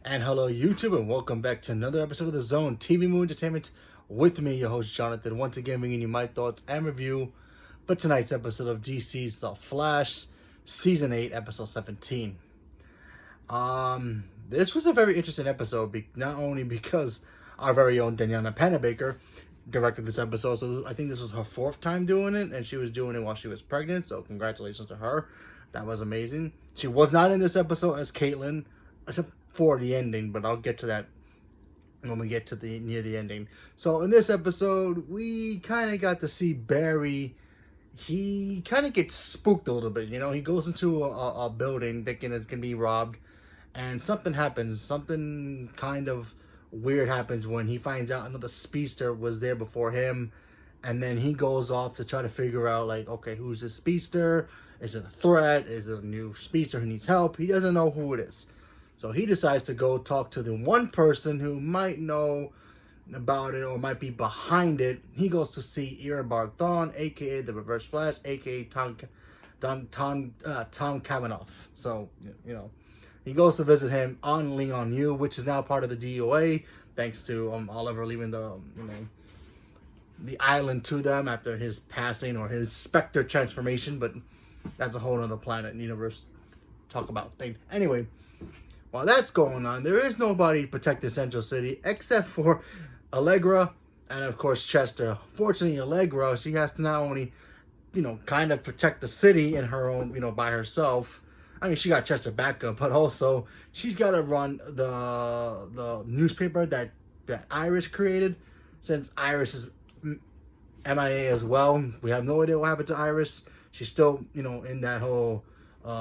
And hello, YouTube, and welcome back to another episode of The Zone TV Movie Entertainment with me, your host, Jonathan. Once again, bringing you my thoughts and review for tonight's episode of DC's The Flash, Season 8, Episode 17. This was a very interesting episode, not only because our very own Daniela Panabaker directed this episode, so I think this was her fourth time doing it, and she was doing it while she was pregnant, so congratulations to her. That was amazing. She was not in this episode as Caitlin, except for the ending, but I'll get to that when we get to the near the ending. So in this episode, we kind of got to see Barry. He kind of gets spooked a little bit, you know. He goes into a building thinking it's gonna be robbed, and something happens. Something kind of weird happens when he finds out another speedster was there before him, and then he goes off to try to figure out, like, okay, who's this speedster? Is it a threat? Is it a new speedster who needs help? He doesn't know who it is. So he decides to go talk to the one person who might know about it or might be behind it. He goes to see Eobard Thawne, aka the Reverse Flash, aka Tom Cavanaugh. So, you know, he goes to visit him on Leon U, which is now part of the DOA, thanks to Oliver leaving the island to them after his passing or his Spectre transformation. But that's a whole other planet and universe talk about thing. Anyway, while that's going on, there is nobody to protect the Central City except for Allegra and, of course, Chester. Fortunately, Allegra, she has to not only, you know, kind of protect the city in her own, you know, by herself. I mean, she got Chester backup, but also she's got to run the newspaper that Iris created. Since Iris is MIA as well, we have no idea what happened to Iris. She's still, you know, in that whole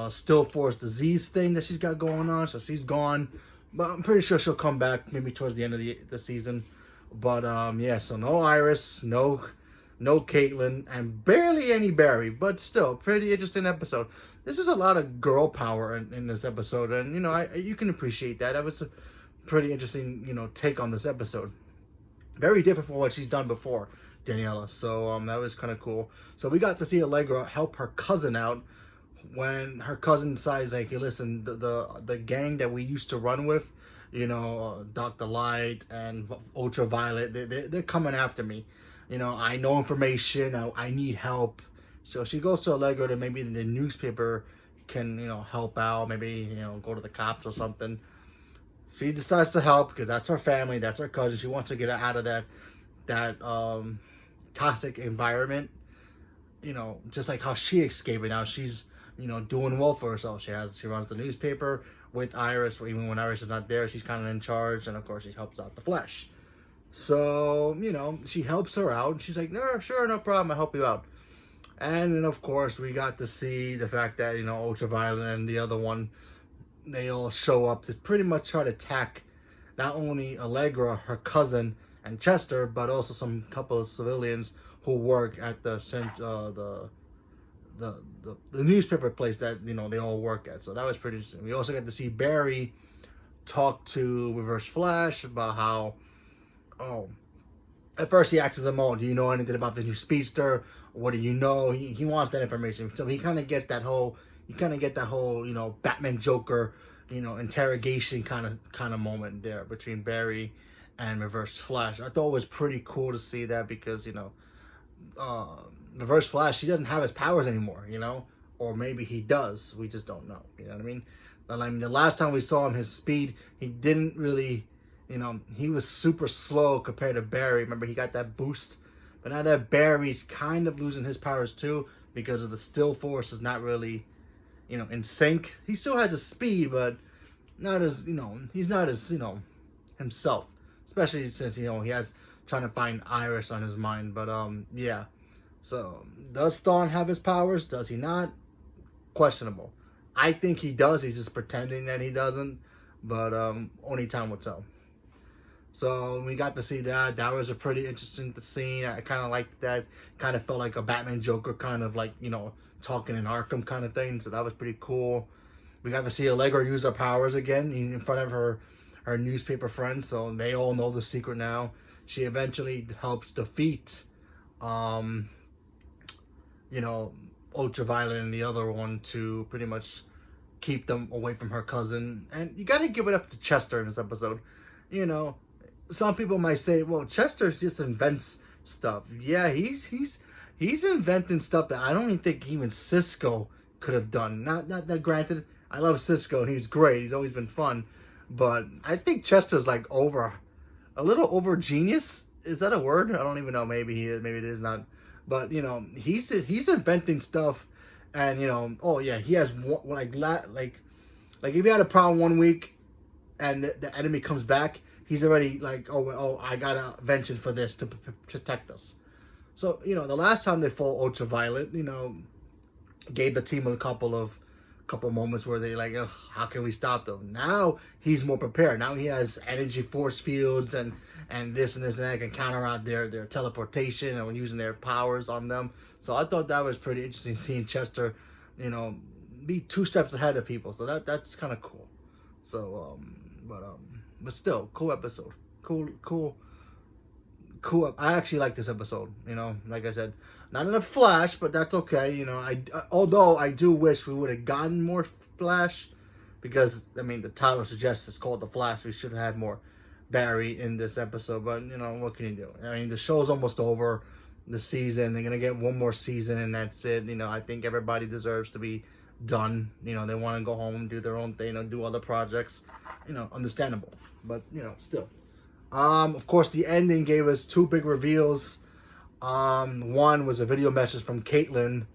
still force disease thing that she's got going on, so she's gone, but I'm pretty sure she'll come back maybe towards the end of the season. But yeah, so no Iris, no Caitlin, and barely any Barry, but still pretty interesting episode. This was a lot of girl power in this episode, and you know, you can appreciate that. That was a pretty interesting, you know, take on this episode. Very different from what she's done before, Daniela. So that was kind of cool. So we got to see Allegra help her cousin out when her cousin decides, like, hey, listen, the gang that we used to run with, you know, Dr. Light and Ultraviolet, they're coming after me. You know, I know information. I need help. So she goes to Allegra to maybe the newspaper can, you know, help out. Maybe, you know, go to the cops or something. She decides to help because that's her family. That's her cousin. She wants to get out of that toxic environment. You know, just like how she escaped it. Now she's, you know, doing well for herself. She runs the newspaper with Iris. Even when Iris is not there, she's kind of in charge, and of course she helps out the Flash. So, you know, she helps her out, and she's like, no, sure, no problem, I'll help you out. And then of course we got to see the fact that, you know, Ultraviolet and the other one, they all show up to pretty much try to attack not only Allegra, her cousin, and Chester, but also some couple of civilians who work at the newspaper place that, you know, they all work at. So that was pretty interesting. We also got to see Barry talk to Reverse Flash about how, at first he asks him, do you know anything about the new speedster? What do you know? He wants that information. So he kind of gets that whole, you know, Batman Joker, you know, interrogation kind of moment there between Barry and Reverse Flash. I thought it was pretty cool to see that because, you know, Reverse Flash, he doesn't have his powers anymore, you know, or maybe he does. We just don't know. You know what I mean? The last time we saw him, his speed, he didn't really, you know, he was super slow compared to Barry. Remember, he got that boost, but now that Barry's kind of losing his powers too because of the still force is not really, you know, in sync. He still has his speed, but not as, you know, he's not as, you know, himself, especially since, you know, he has trying to find Iris on his mind. But yeah. So does Thawne have his powers? Does he not? Questionable. I think he does. He's just pretending that he doesn't. But only time will tell. So we got to see that. That was a pretty interesting scene. I kind of liked that. Kind of felt like a Batman Joker kind of, like, you know, talking in Arkham kind of thing. So that was pretty cool. We got to see Allegra use her powers again in front of her newspaper friends. So they all know the secret now. She eventually helps defeat, you know, Ultraviolet and the other one to pretty much keep them away from her cousin. And you got to give it up to Chester in this episode. You know, some people might say, well, Chester just invents stuff. Yeah, he's inventing stuff that I don't even think even Cisco could have done. Not that, granted, I love Cisco and he's great. He's always been fun. But I think Chester's like a little over genius. Is that a word? I don't even know. Maybe he is. Maybe it is not. But you know, he's inventing stuff, and you know, oh yeah, he has like if you had a problem one week, and the enemy comes back, he's already like, oh, I got a invention for this to protect us. So you know, the last time they fought Ultraviolet, you know, gave the team a couple moments where they like, oh, how can we stop them? Now he's more prepared. Now he has energy force fields and this and that can counter out their teleportation and using their powers on them. So I thought that was pretty interesting, seeing Chester, you know, be 2 steps ahead of people. So that's kind of cool. So but still, cool episode. Cool. I actually like this episode. You know, like I said, not enough Flash, but that's okay. You know, although I do wish we would have gotten more Flash, because I mean the title suggests it's called The Flash. We should have had more Barry in this episode, but you know, what can you do? I mean, the show's almost over, the season. They're gonna get one more season and that's it. You know, I think everybody deserves to be done. You know, they want to go home, do their own thing, you know, do other projects. You know, understandable, but you know, still. Of course, the ending gave us 2 big reveals. One was a video message from Caitlin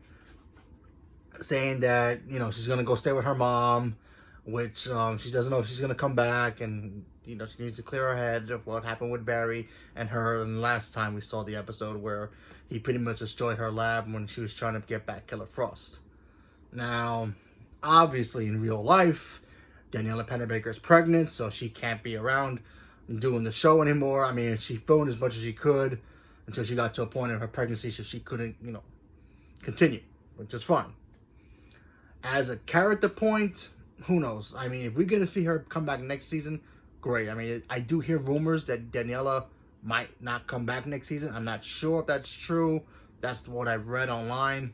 saying that, you know, she's gonna go stay with her mom, which she doesn't know if she's gonna come back, and you know, she needs to clear her head of what happened with Barry and her. And last time we saw the episode where he pretty much destroyed her lab when she was trying to get back Killer Frost. Now, obviously in real life, Daniela Pennebaker is pregnant, so she can't be around doing the show anymore. I mean, she filmed as much as she could until she got to a point in her pregnancy so she couldn't, you know, continue, which is fine. As a character point, who knows? I mean, if we're going to see her come back next season, great. I mean, I do hear rumors that Daniela might not come back next season. I'm not sure if that's true. That's what I've read online.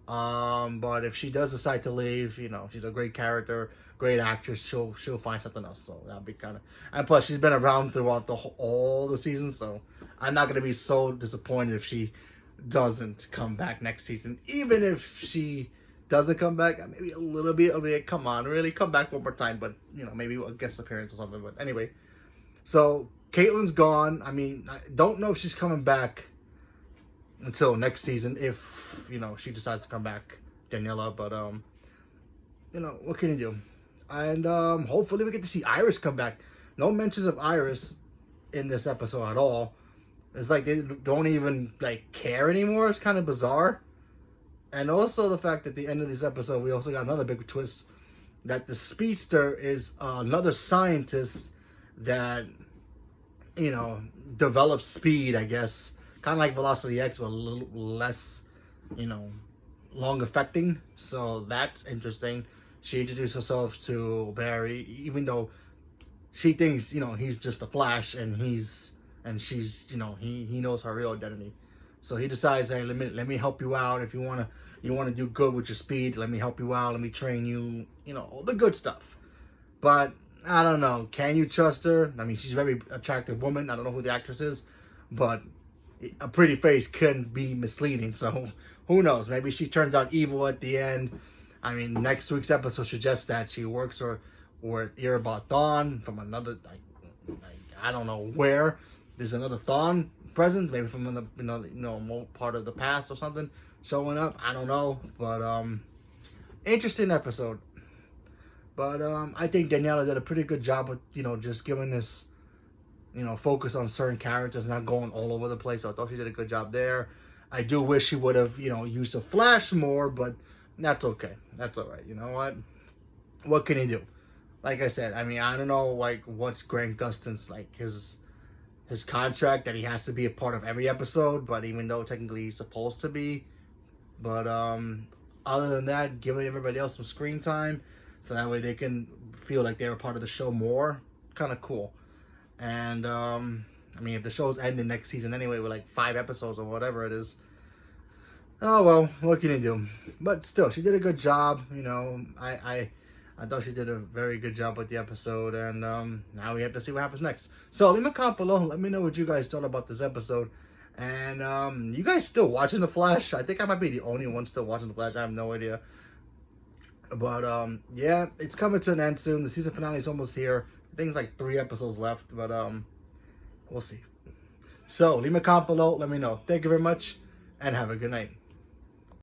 But if she does decide to leave, you know, she's a great character, great actress. She'll find something else. So that'll be kind of. And plus, she's been around throughout all the seasons, so I'm not gonna be so disappointed if she doesn't come back next season. Even if she doesn't come back, maybe a little bit. Come on, really, come back one more time. But you know, maybe a guest appearance or something. But anyway, so Caitlin's gone. I mean, I don't know if she's coming back until next season, if you know she decides to come back, Daniela. But you know, what can you do? And hopefully we get to see Iris come back. No mentions of Iris in this episode at all. It's like they don't even like care anymore. It's kind of bizarre. And also the fact that at the end of this episode we also got another big twist, that the speedster is another scientist that, you know, develops speed, I guess. Kind of like Velocity X, but a little less, you know, long affecting. So that's interesting. She introduced herself to Barry, even though she thinks, you know, he's just a Flash, and she's, you know, he knows her real identity. So he decides, hey, let me help you out. If you wanna do good with your speed, let me help you out. Let me train you. You know, all the good stuff. But I don't know. Can you trust her? I mean, she's a very attractive woman. I don't know who the actress is, but a pretty face can be misleading. So who knows? Maybe she turns out evil at the end. I mean, next week's episode suggests that she works or Erebot Thawne from another, I don't know where. There's another Thawne present, maybe from another, you know, more part of the past or something showing up. I don't know, but interesting episode. But I think Daniela did a pretty good job with, you know, just giving this, you know, focus on certain characters, not going all over the place. So I thought she did a good job there. I do wish she would have, you know, used the Flash more, but that's okay. That's all right. You know what? What can you do? Like I said, I mean, I don't know, like, what's Grant Gustin's, like, his contract, that he has to be a part of every episode, but even though technically he's supposed to be. But other than that, giving everybody else some screen time, so that way they can feel like they're a part of the show more. Kind of cool. And, I mean, if the show's ending next season anyway with, like, 5 episodes or whatever it is, oh, well, what can you do? But still, she did a good job. You know, I I thought she did a very good job with the episode, and now we have to see what happens next. So leave a comment below. Let me know what you guys thought about this episode. And you guys still watching The Flash? I think I might be the only one still watching The Flash. I have no idea. But yeah, it's coming to an end soon. The season finale is almost here. I think it's like 3 episodes left, but we'll see. So leave a comment below. Let me know. Thank you very much, and have a good night.